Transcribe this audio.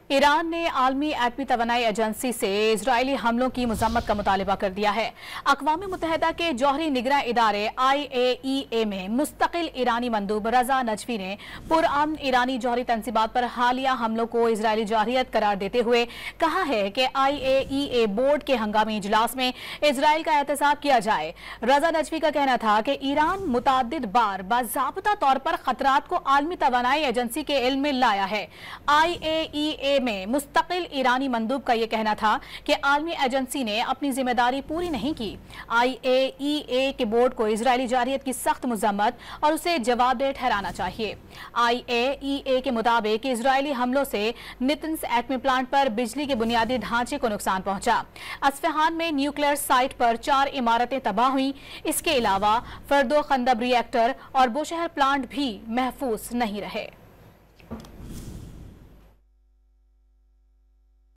Iran ने आलमी एटमी तवानाई agency से इजरायली हमलों की मजम्मत का मुतालबा कर दिया है। अक़वाम मुत्तहिदा के जौहरी निगरां इदारे IAEA में मुस्तकिल ईरानी मंदूब रजा नजफी ने पुरअमन ईरानी जौहरी तंसीबात पर हालिया हमलों को इजरायली जारहियत करार देते हुए कहा है कि IAEA बोर्ड के हंगामी इजलास में इजराइल का एहतसाब किया जाए। रजा नजफी का कहना था कि ईरान मुतादिद बार बाज़ाब्ता तौर पर खतरात को आलमी तवानाई एजेंसी के इल्म में लाया है। IAEA में मुस्तकिल ईरानी मंदूब का यह कहना था कि आलमी एजेंसी ने अपनी जिम्मेदारी पूरी नहीं की। IAEA के बोर्ड को इजरायली जारहियत की सख्त मजम्मत और उसे जवाबदेह ठहराना चाहिए। IAEA के मुताबिक इजरायली हमलों से नितंस एटमी प्लांट पर बिजली के बुनियादी ढांचे को नुकसान पहुंचा। अस्फहान में न्यूक्लियर साइट पर 4 इमारतें तबाह हुई। इसके अलावा फर्दो खंदब रिएक्टर और बोशहर प्लांट भी महफूज नहीं रहे।